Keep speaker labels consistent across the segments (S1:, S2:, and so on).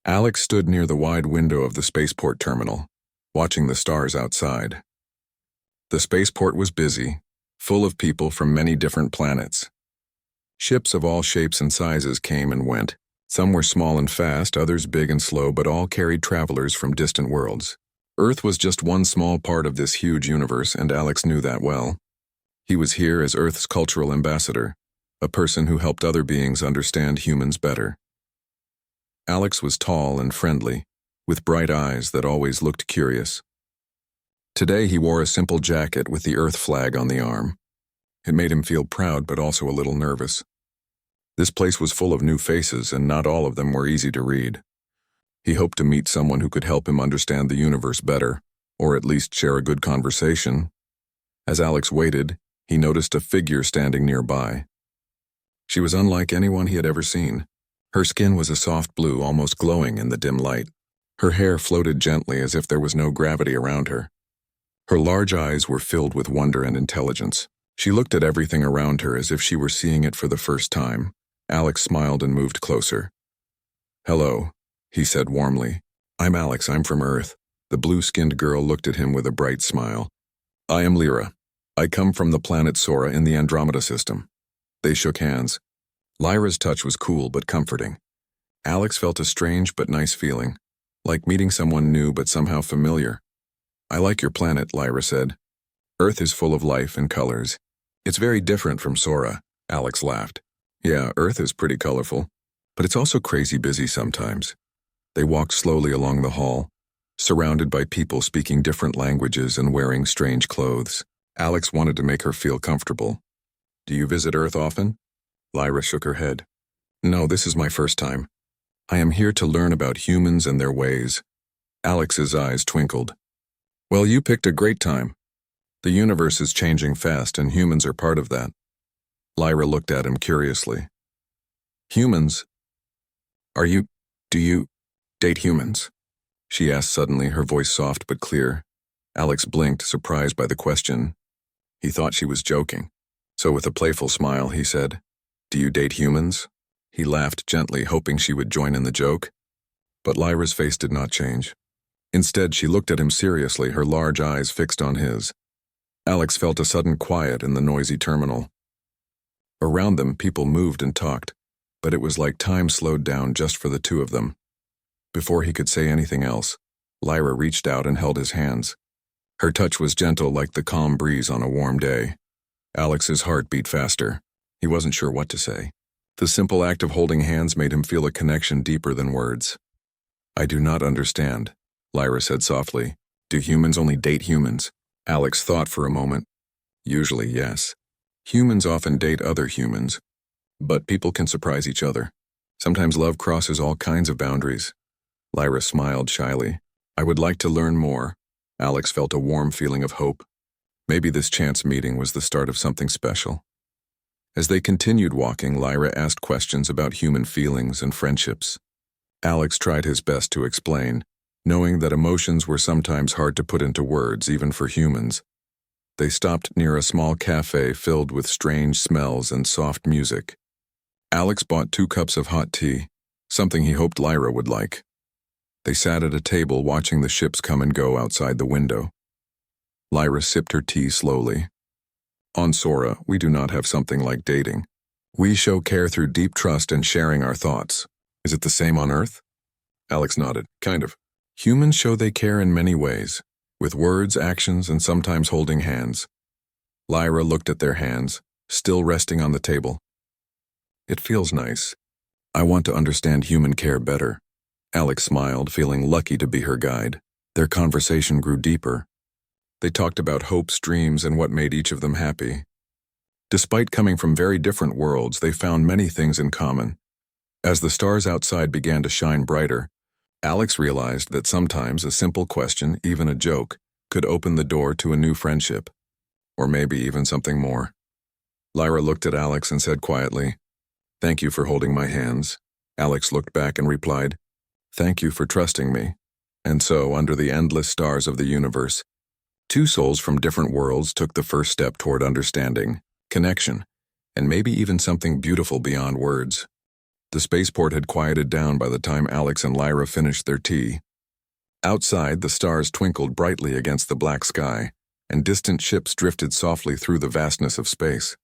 S1: Alex stood near the wide window of the spaceport terminal, watching the stars outside. The spaceport was busy, full of people from many different planets. Ships of all shapes and sizes came and went. Some were small and fast, others big and slow, but all carried travelers from distant worlds. Earth was just one small part of this huge universe, and Alex knew that well. He was here as Earth's cultural ambassador, a person who helped other beings understand humans better. Alex was tall and friendly, with bright eyes that always looked curious. Today he wore a simple jacket with the Earth flag on the arm. It made him feel proud but also a little nervous. This place was full of new faces, and not all of them were easy to read. He hoped to meet someone who could help him understand the universe better, or at least share a good conversation. As Alex waited, he noticed a figure standing nearby. She was unlike anyone he had ever seen. Her skin was a soft blue, almost glowing in the dim light. Her hair floated gently as if there was no gravity around her. Her large eyes were filled with wonder and intelligence. She looked at everything around her as if she were seeing it for the first time. Alex smiled and moved closer. "Hello," he said warmly. "I'm Alex, I'm from Earth." The blue-skinned girl looked at him with a bright smile. "I am Lyra. I come from the planet Sora in the Andromeda system." They shook hands. Lyra's touch was cool but comforting. Alex felt a strange but nice feeling, like meeting someone new but somehow familiar. "I like your planet," Lyra said. "Earth is full of life and colors. It's very different from Sora," Alex laughed. "Yeah, Earth is pretty colorful, but it's also crazy busy sometimes." They walked slowly along the hall, surrounded by people speaking different languages and wearing strange clothes. Alex wanted to make her feel comfortable. "Do you visit Earth often?" Lyra shook her head. "No, this is my first time. I am here to learn about humans and their ways." Alex's eyes twinkled. "Well, you picked a great time. The universe is changing fast, and humans are part of that." Lyra looked at him curiously. "Humans? Do you date humans?" she asked suddenly, her voice soft but clear. Alex blinked, surprised by the question. He thought she was joking. So with a playful smile, he said, "Do you date humans?" He laughed gently, hoping she would join in the joke. But Lyra's face did not change. Instead, she looked at him seriously, her large eyes fixed on his. Alex felt a sudden quiet in the noisy terminal. Around them, people moved and talked, but it was like time slowed down just for the two of them. Before he could say anything else, Lyra reached out and held his hands. Her touch was gentle like the calm breeze on a warm day. Alex's heart beat faster. He wasn't sure what to say. The simple act of holding hands made him feel a connection deeper than words. "I do not understand," Lyra said softly. "Do humans only date humans?" Alex thought for a moment. Usually, yes. Humans often date other humans, but people can surprise each other. Sometimes love crosses all kinds of boundaries. Lyra smiled shyly. "I would like to learn more." Alex felt a warm feeling of hope. Maybe this chance meeting was the start of something special. As they continued walking, Lyra asked questions about human feelings and friendships. Alex tried his best to explain, knowing that emotions were sometimes hard to put into words, even for humans. They stopped near a small cafe filled with strange smells and soft music. Alex bought 2 cups of hot tea, something he hoped Lyra would like. They sat at a table watching the ships come and go outside the window. Lyra sipped her tea slowly. "On Sora, we do not have something like dating. We show care through deep trust and sharing our thoughts. Is it the same on Earth?" Alex nodded. "Kind of. Humans show they care in many ways, with words, actions, and sometimes holding hands." Lyra looked at their hands, still resting on the table. "It feels nice. I want to understand human care better." Alex smiled, feeling lucky to be her guide. Their conversation grew deeper. They talked about hopes, dreams, and what made each of them happy. Despite coming from very different worlds, they found many things in common. As the stars outside began to shine brighter, Alex realized that sometimes a simple question, even a joke, could open the door to a new friendship. Or maybe even something more. Lyra looked at Alex and said quietly, "Thank you for holding my hands." Alex looked back and replied, "Thank you for trusting me." And so, under the endless stars of the universe, 2 souls from different worlds took the first step toward understanding, connection, and maybe even something beautiful beyond words. The spaceport had quieted down by the time Alex and Lyra finished their tea. Outside, the stars twinkled brightly against the black sky, and distant ships drifted softly through the vastness of space.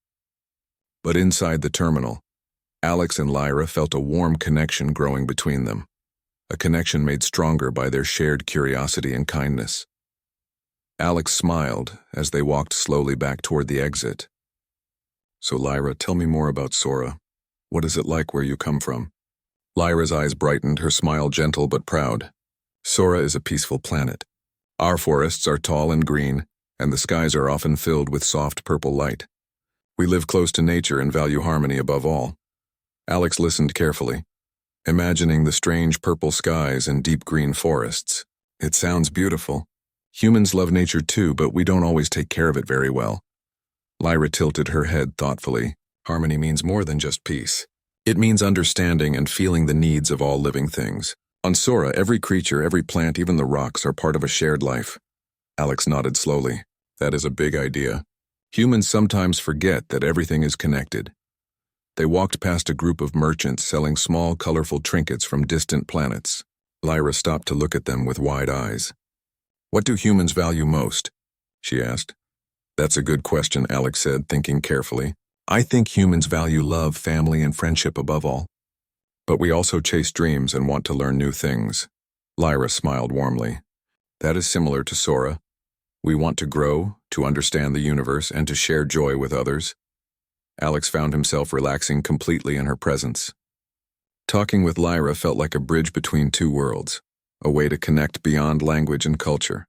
S1: But inside the terminal, Alex and Lyra felt a warm connection growing between them, a connection made stronger by their shared curiosity and kindness. Alex smiled as they walked slowly back toward the exit. "So Lyra, tell me more about Sora. What is it like where you come from?" Lyra's eyes brightened, her smile gentle but proud. "Sora is a peaceful planet. Our forests are tall and green, and the skies are often filled with soft purple light. We live close to nature and value harmony above all." Alex listened carefully, imagining the strange purple skies and deep green forests. "It sounds beautiful. Humans love nature too, but we don't always take care of it very well." Lyra tilted her head thoughtfully. "Harmony means more than just peace. It means understanding and feeling the needs of all living things. On Sora, every creature, every plant, even the rocks are part of a shared life." Alex nodded slowly. "That is a big idea. Humans sometimes forget that everything is connected." They walked past a group of merchants selling small, colorful trinkets from distant planets. Lyra stopped to look at them with wide eyes. "What do humans value most?" she asked. "That's a good question," Alex said, thinking carefully. "I think humans value love, family, and friendship above all. But we also chase dreams and want to learn new things." Lyra smiled warmly. "That is similar to Sora. We want to grow, to understand the universe, and to share joy with others." Alex found himself relaxing completely in her presence. Talking with Lyra felt like a bridge between two worlds, a way to connect beyond language and culture.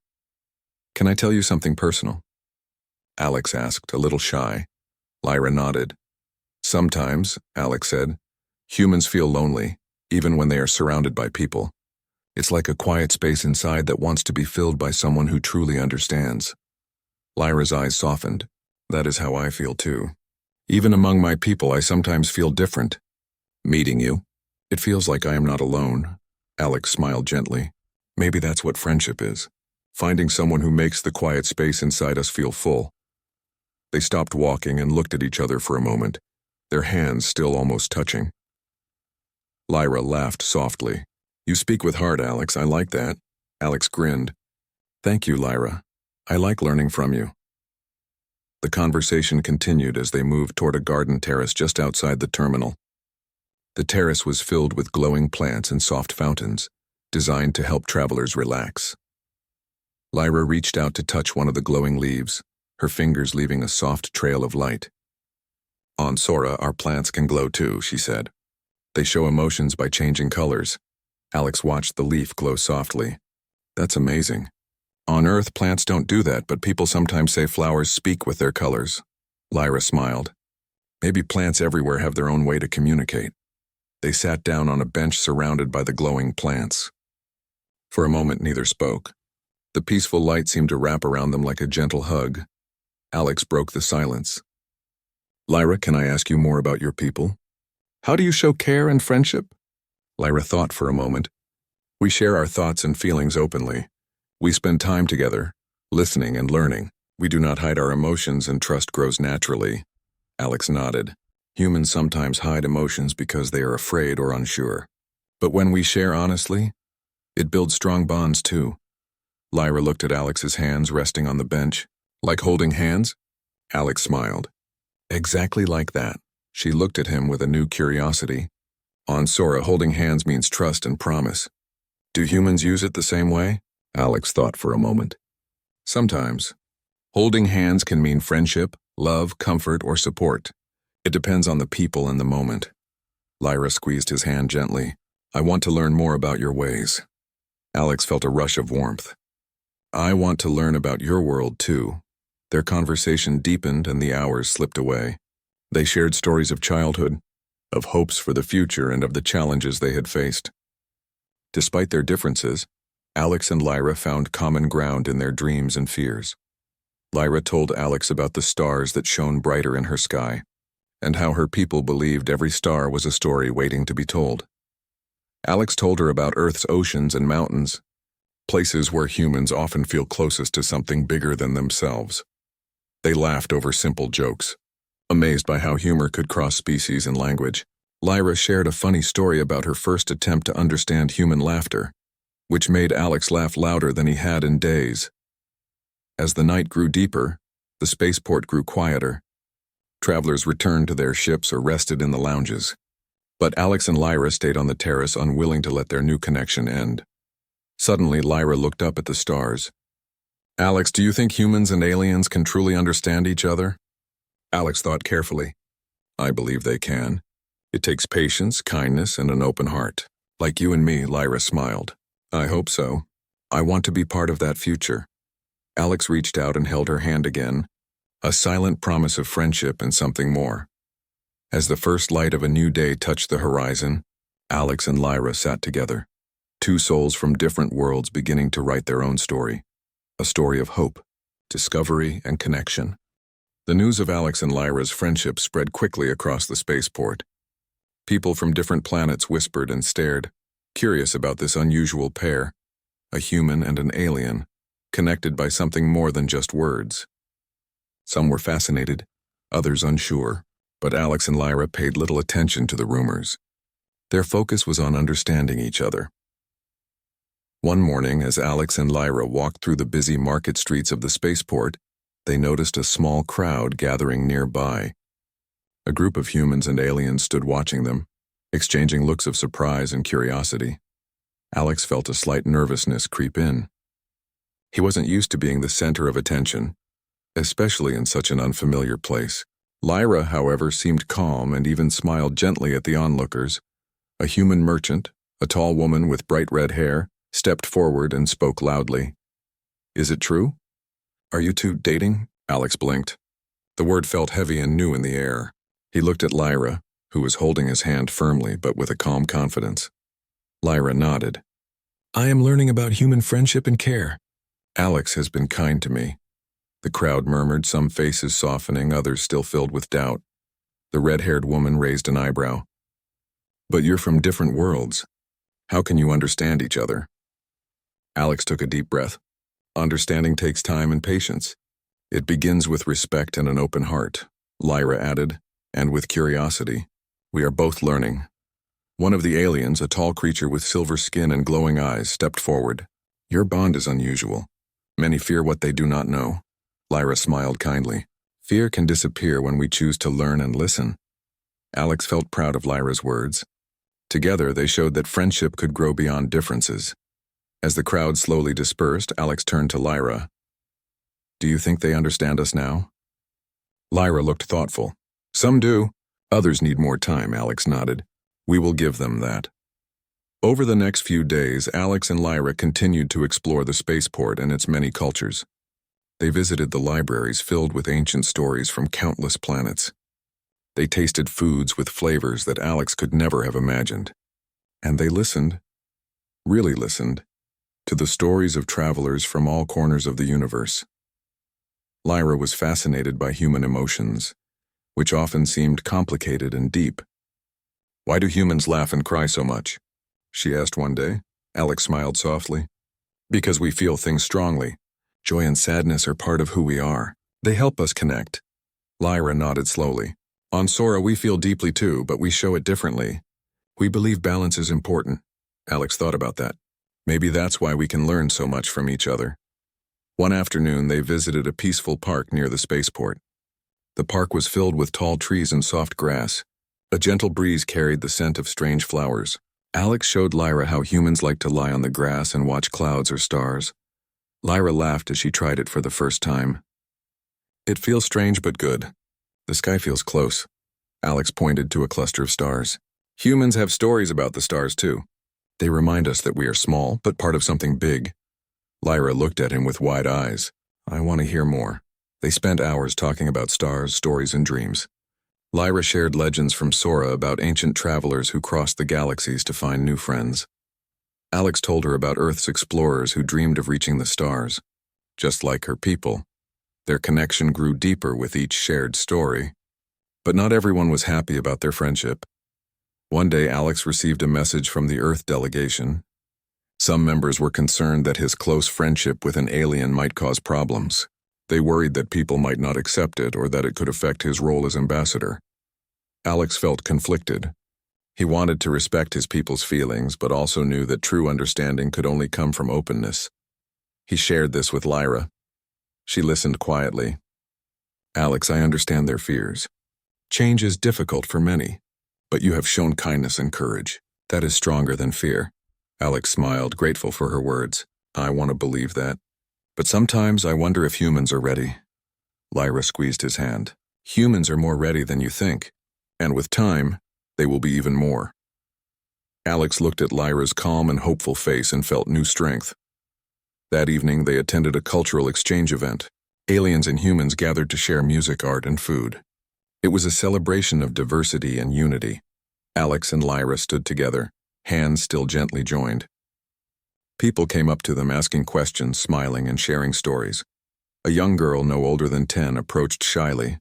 S1: "Can I tell you something personal?" Alex asked, a little shy. Lyra nodded. "Sometimes," Alex said, "humans feel lonely, even when they are surrounded by people. It's like a quiet space inside that wants to be filled by someone who truly understands." Lyra's eyes softened. "That is how I feel too. Even among my people, I sometimes feel different. Meeting you, it feels like I am not alone." Alex smiled gently. "Maybe that's what friendship is. Finding someone who makes the quiet space inside us feel full." They stopped walking and looked at each other for a moment, their hands still almost touching. Lyra laughed softly. "You speak with heart, Alex. I like that." Alex grinned. "Thank you, Lyra. I like learning from you." The conversation continued as they moved toward a garden terrace just outside the terminal. The terrace was filled with glowing plants and soft fountains, designed to help travelers relax. Lyra reached out to touch one of the glowing leaves, her fingers leaving a soft trail of light. "On Sora, our plants can glow too," she said. "They show emotions by changing colors." Alex watched the leaf glow softly. "That's amazing. On Earth, plants don't do that, but people sometimes say flowers speak with their colors." Lyra smiled. "Maybe plants everywhere have their own way to communicate." They sat down on a bench surrounded by the glowing plants. For a moment, neither spoke. The peaceful light seemed to wrap around them like a gentle hug. Alex broke the silence. "Lyra, can I ask you more about your people? How do you show care and friendship?" Lyra thought for a moment. "We share our thoughts and feelings openly. We spend time together, listening and learning. We do not hide our emotions and trust grows naturally." Alex nodded. "Humans sometimes hide emotions because they are afraid or unsure. But when we share honestly, it builds strong bonds too." Lyra looked at Alex's hands resting on the bench. "Like holding hands?" Alex smiled. "Exactly like that." She looked at him with a new curiosity. "On Sora, holding hands means trust and promise. Do humans use it the same way?" Alex thought for a moment. "Sometimes. Holding hands can mean friendship, love, comfort, or support. It depends on the people and the moment." Lyra squeezed his hand gently. "I want to learn more about your ways." Alex felt a rush of warmth. "I want to learn about your world too." Their conversation deepened and the hours slipped away. They shared stories of childhood, of hopes for the future, and of the challenges they had faced. Despite their differences, Alex and Lyra found common ground in their dreams and fears. Lyra told Alex about the stars that shone brighter in her sky, and how her people believed every star was a story waiting to be told. Alex told her about Earth's oceans and mountains, places where humans often feel closest to something bigger than themselves. They laughed over simple jokes, amazed by how humor could cross species and language. Lyra shared a funny story about her first attempt to understand human laughter, which made Alex laugh louder than he had in days. As the night grew deeper, the spaceport grew quieter. Travelers returned to their ships or rested in the lounges. But Alex and Lyra stayed on the terrace, unwilling to let their new connection end. Suddenly, Lyra looked up at the stars. "Alex, do you think humans and aliens can truly understand each other?" Alex thought carefully. "I believe they can. It takes patience, kindness, and an open heart. Like you and me," Lyra smiled. "I hope so. I want to be part of that future." Alex reached out and held her hand again, a silent promise of friendship and something more. As the first light of a new day touched the horizon, Alex and Lyra sat together, two souls from different worlds beginning to write their own story, a story of hope, discovery, and connection. The news of Alex and Lyra's friendship spread quickly across the spaceport. People from different planets whispered and stared, curious about this unusual pair, a human and an alien, connected by something more than just words. Some were fascinated, others unsure, but Alex and Lyra paid little attention to the rumors. Their focus was on understanding each other. One morning, as Alex and Lyra walked through the busy market streets of the spaceport, they noticed a small crowd gathering nearby. A group of humans and aliens stood watching them, exchanging looks of surprise and curiosity. Alex felt a slight nervousness creep in. He wasn't used to being the center of attention, especially in such an unfamiliar place. Lyra, however, seemed calm and even smiled gently at the onlookers. A human merchant, a tall woman with bright red hair, stepped forward and spoke loudly. "Is it true? Are you two dating?" Alex blinked. The word felt heavy and new in the air. He looked at Lyra, who was holding his hand firmly but with a calm confidence. Lyra nodded. "I am learning about human friendship and care. Alex has been kind to me." The crowd murmured, some faces softening, others still filled with doubt. The red-haired woman raised an eyebrow. "But you're from different worlds. How can you understand each other?" Alex took a deep breath. "Understanding takes time and patience. It begins with respect and an open heart," Lyra added, "and with curiosity. We are both learning." One of the aliens, a tall creature with silver skin and glowing eyes, stepped forward. "Your bond is unusual. Many fear what they do not know." Lyra smiled kindly. "Fear can disappear when we choose to learn and listen." Alex felt proud of Lyra's words. Together, they showed that friendship could grow beyond differences. As the crowd slowly dispersed, Alex turned to Lyra. "Do you think they understand us now?" Lyra looked thoughtful. "Some do. Others need more time," Alex nodded. "We will give them that." Over the next few days, Alex and Lyra continued to explore the spaceport and its many cultures. They visited the libraries filled with ancient stories from countless planets. They tasted foods with flavors that Alex could never have imagined. And they listened, really listened, to the stories of travelers from all corners of the universe. Lyra was fascinated by human emotions, which often seemed complicated and deep. "Why do humans laugh and cry so much?" she asked one day. Alex smiled softly. "Because we feel things strongly. Joy and sadness are part of who we are. They help us connect." Lyra nodded slowly. "On Sora, we feel deeply too, but we show it differently. We believe balance is important." Alex thought about that. Maybe that's why we can learn so much from each other. One afternoon, they visited a peaceful park near the spaceport. The park was filled with tall trees and soft grass. A gentle breeze carried the scent of strange flowers. Alex showed Lyra how humans like to lie on the grass and watch clouds or stars. Lyra laughed as she tried it for the first time. "It feels strange but good. The sky feels close." Alex pointed to a cluster of stars. "Humans have stories about the stars too. They remind us that we are small, but part of something big." Lyra looked at him with wide eyes. "I want to hear more." They spent hours talking about stars, stories, and dreams. Lyra shared legends from Sora about ancient travelers who crossed the galaxies to find new friends. Alex told her about Earth's explorers who dreamed of reaching the stars. Just like her people, their connection grew deeper with each shared story. But not everyone was happy about their friendship. One day, Alex received a message from the Earth delegation. Some members were concerned that his close friendship with an alien might cause problems. They worried that people might not accept it or that it could affect his role as ambassador. Alex felt conflicted. He wanted to respect his people's feelings, but also knew that true understanding could only come from openness. He shared this with Lyra. She listened quietly. Alex, I understand their fears. Change is difficult for many, but you have shown kindness and courage. That is stronger than fear. Alex smiled, grateful for her words. I want to believe that. But sometimes I wonder if humans are ready. Lyra squeezed his hand. Humans are more ready than you think, and with time, they will be even more. Alex looked at Lyra's calm and hopeful face and felt new strength. That evening, they attended a cultural exchange event. Aliens and humans gathered to share music, art, and food. It was a celebration of diversity and unity. Alex and Lyra stood together, hands still gently joined. People came up to them asking questions, smiling, and sharing stories. A young girl, no older than 10, approached shyly.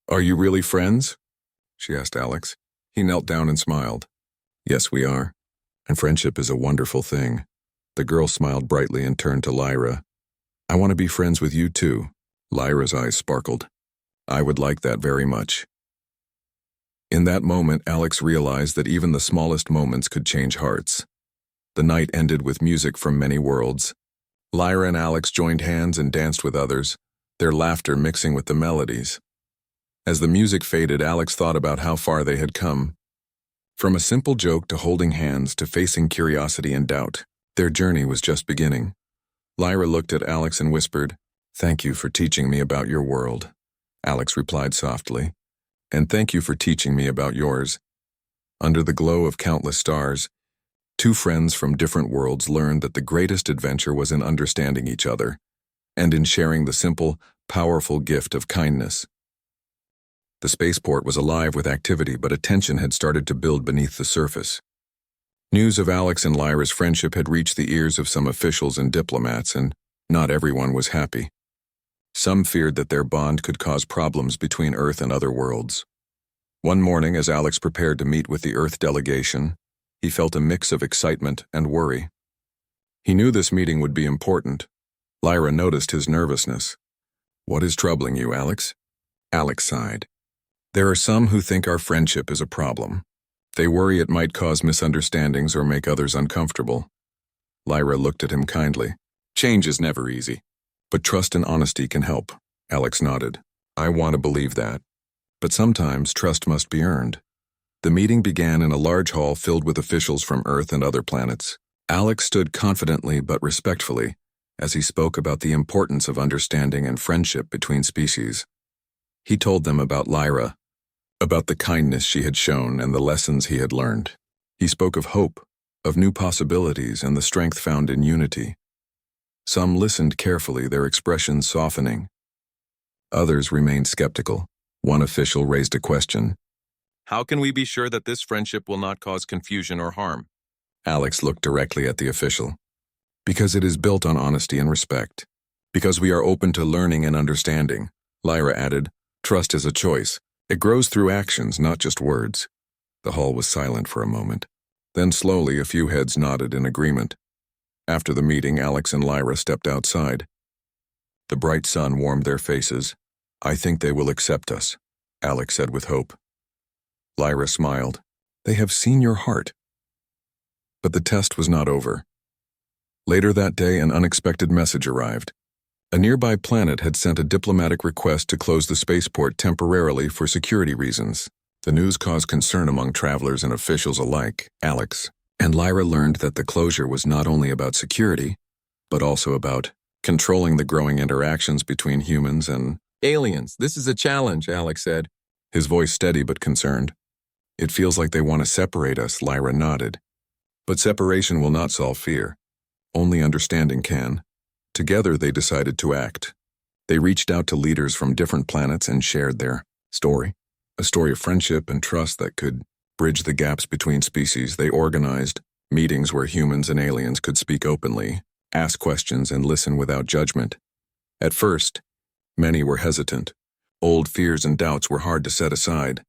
S1: Are you really friends? She asked Alex. He knelt down and smiled. Yes, we are. And friendship is a wonderful thing. The girl smiled brightly and turned to Lyra. I want to be friends with you too. Lyra's eyes sparkled. I would like that very much. In that moment, Alex realized that even the smallest moments could change hearts. The night ended with music from many worlds. Lyra and Alex joined hands and danced with others, their laughter mixing with the melodies. As the music faded, Alex thought about how far they had come. From a simple joke to holding hands to facing curiosity and doubt, their journey was just beginning. Lyra looked at Alex and whispered, Thank you for teaching me about your world. Alex replied softly, And thank you for teaching me about yours. Under the glow of countless stars, two friends from different worlds learned that the greatest adventure was in understanding each other, and in sharing the simple, powerful gift of kindness. The spaceport was alive with activity, but a tension had started to build beneath the surface. News of Alex and Lyra's friendship had reached the ears of some officials and diplomats, and not everyone was happy. Some feared that their bond could cause problems between Earth and other worlds. One morning, as Alex prepared to meet with the Earth delegation, he felt a mix of excitement and worry. He knew this meeting would be important. Lyra noticed his nervousness. What is troubling you, Alex? Alex sighed. There are some who think our friendship is a problem. They worry it might cause misunderstandings or make others uncomfortable. Lyra looked at him kindly. Change is never easy, but trust and honesty can help. Alex nodded. I want to believe that. But sometimes trust must be earned. The meeting began in a large hall filled with officials from Earth and other planets. Alex stood confidently but respectfully as he spoke about the importance of understanding and friendship between species. He told them about Lyra, about the kindness she had shown and the lessons he had learned. He spoke of hope, of new possibilities and the strength found in unity. Some listened carefully, their expressions softening. Others remained skeptical. One official raised a question. How can we be sure that this friendship will not cause confusion or harm? Alex looked directly at the official. Because it is built on honesty and respect. Because we are open to learning and understanding. Lyra added, Trust is a choice. It grows through actions, not just words. The hall was silent for a moment. Then slowly a few heads nodded in agreement. After the meeting, Alex and Lyra stepped outside. The bright sun warmed their faces. I think they will accept us, Alex said with hope. Lyra smiled. They have seen your heart. But the test was not over. Later that day, an unexpected message arrived. A nearby planet had sent a diplomatic request to close the spaceport temporarily for security reasons. The news caused concern among travelers and officials alike. Alex and Lyra learned that the closure was not only about security, but also about controlling the growing interactions between humans and aliens. This is a challenge, Alex said, his voice steady but concerned. It feels like they want to separate us, Lyra nodded. But separation will not solve fear. Only understanding can. Together they decided to act. They reached out to leaders from different planets and shared their story. A story of friendship and trust that could bridge the gaps between species. They organized meetings where humans and aliens could speak openly, ask questions, and listen without judgment. At first, many were hesitant. Old fears and doubts were hard to set aside.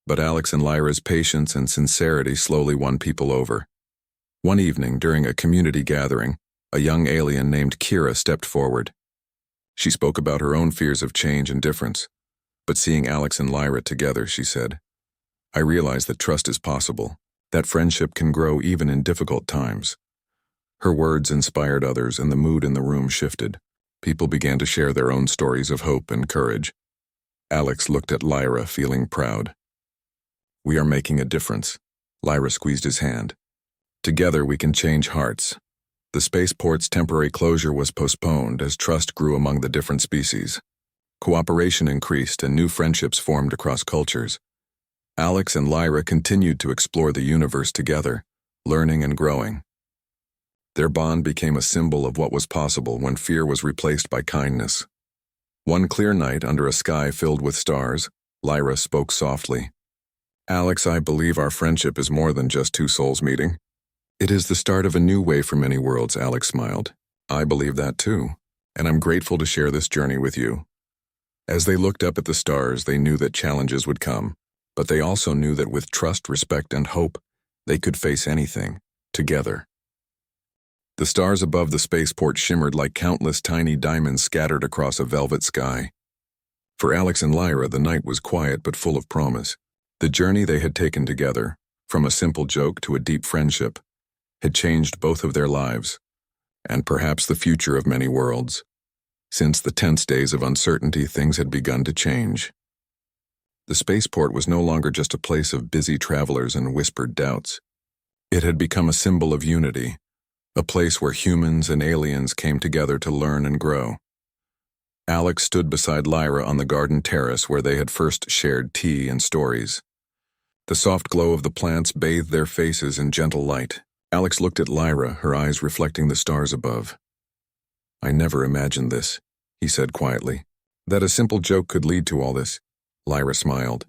S1: But Alex and Lyra's patience and sincerity slowly won people over. One evening, during a community gathering, a young alien named Kira stepped forward. She spoke about her own fears of change and difference. But seeing Alex and Lyra together, she said, I realize that trust is possible. that friendship can grow even in difficult times. Her words inspired others, and the mood in the room shifted. People began to share their own stories of hope and courage. Alex looked at Lyra, feeling proud. "We are making a difference." Lyra squeezed his hand. "Together we can change hearts." The spaceport's temporary closure was postponed as trust grew among the different species. Cooperation increased and new friendships formed across cultures. Alex and Lyra continued to explore the universe together, learning and growing. Their bond became a symbol of what was possible when fear was replaced by kindness. One clear night under a sky filled with stars, Lyra spoke softly. "Alex, I believe our friendship is more than just two souls meeting. It is the start of a new way for many worlds," Alex smiled. "I believe that too, and I'm grateful to share this journey with you." As they looked up at the stars, they knew that challenges would come, but they also knew that with trust, respect, and hope, they could face anything, together. The stars above the spaceport shimmered like countless tiny diamonds scattered across a velvet sky. For Alex and Lyra, the night was quiet but full of promise. The journey they had taken together, from a simple joke to a deep friendship, had changed both of their lives, and perhaps the future of many worlds. Since the tense days of uncertainty, things had begun to change. The spaceport was no longer just a place of busy travelers and whispered doubts. It had become a symbol of unity, a place where humans and aliens came together to learn and grow. Alex stood beside Lyra on the garden terrace where they had first shared tea and stories. The soft glow of the plants bathed their faces in gentle light. Alex looked at Lyra, her eyes reflecting the stars above. "I never imagined this," he said quietly. "That a simple joke could lead to all this." Lyra smiled.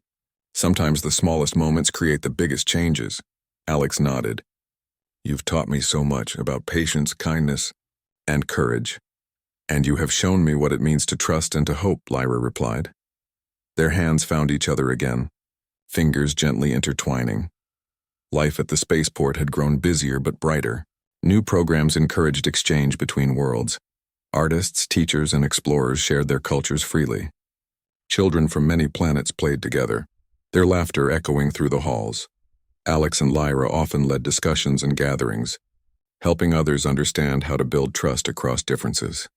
S1: "Sometimes the smallest moments create the biggest changes." Alex nodded. "You've taught me so much about patience, kindness, and courage. And you have shown me what it means to trust and to hope," Lyra replied. Their hands found each other again, fingers gently intertwining. Life at the spaceport had grown busier but brighter. New programs encouraged exchange between worlds. Artists, teachers, and explorers shared their cultures freely. Children from many planets played together, their laughter echoing through the halls. Alex and Lyra often led discussions and gatherings, helping others understand how to build trust across differences.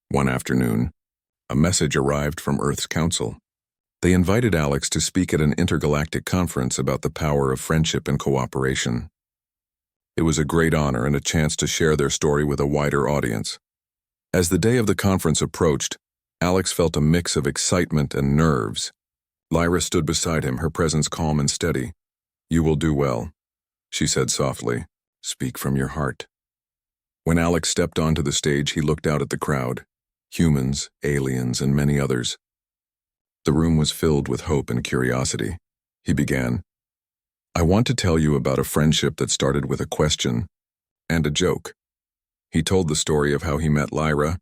S1: One afternoon, a message arrived from Earth's Council. They invited Alex to speak at an intergalactic conference about the power of friendship and cooperation. It was a great honor and a chance to share their story with a wider audience. As the day of the conference approached, Alex felt a mix of excitement and nerves. Lyra stood beside him, her presence calm and steady. "You will do well," she said softly. "Speak from your heart." When Alex stepped onto the stage, he looked out at the crowd. Humans, aliens, and many others. The room was filled with hope and curiosity. He began, "I want to tell you about a friendship that started with a question and a joke." He told the story of how he met Lyra,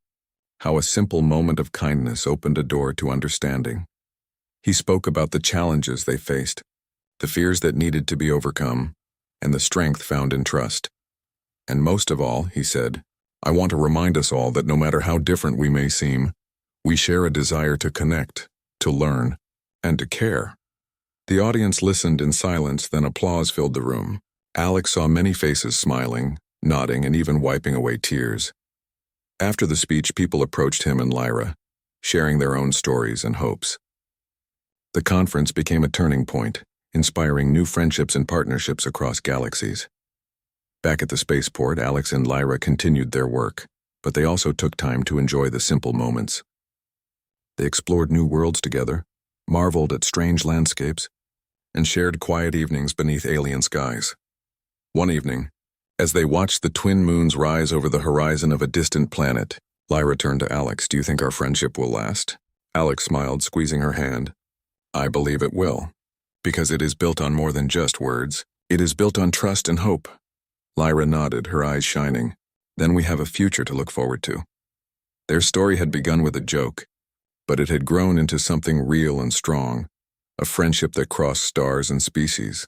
S1: how a simple moment of kindness opened a door to understanding. He spoke about the challenges they faced, the fears that needed to be overcome, and the strength found in trust. And most of all, he said, "I want to remind us all that no matter how different we may seem, we share a desire to connect, to learn, and to care." The audience listened in silence, then applause filled the room. Alex saw many faces smiling, nodding, and even wiping away tears. After the speech, people approached him and Lyra, sharing their own stories and hopes. The conference became a turning point, inspiring new friendships and partnerships across galaxies. Back at the spaceport, Alex and Lyra continued their work, but they also took time to enjoy the simple moments. They explored new worlds together, marveled at strange landscapes, and shared quiet evenings beneath alien skies. One evening, as they watched the twin moons rise over the horizon of a distant planet, Lyra turned to Alex. "Do you think our friendship will last?" Alex smiled, squeezing her hand. "I believe it will, because it is built on more than just words. It is built on trust and hope." Lyra nodded, her eyes shining. "Then we have a future to look forward to." Their story had begun with a joke, but it had grown into something real and strong, a friendship that crossed stars and species.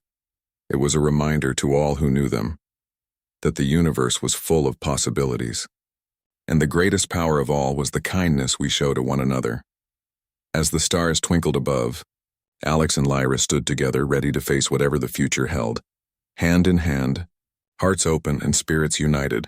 S1: It was a reminder to all who knew them that the universe was full of possibilities, and the greatest power of all was the kindness we show to one another. As the stars twinkled above, Alex and Lyra stood together, ready to face whatever the future held. Hand in hand, hearts open and spirits united,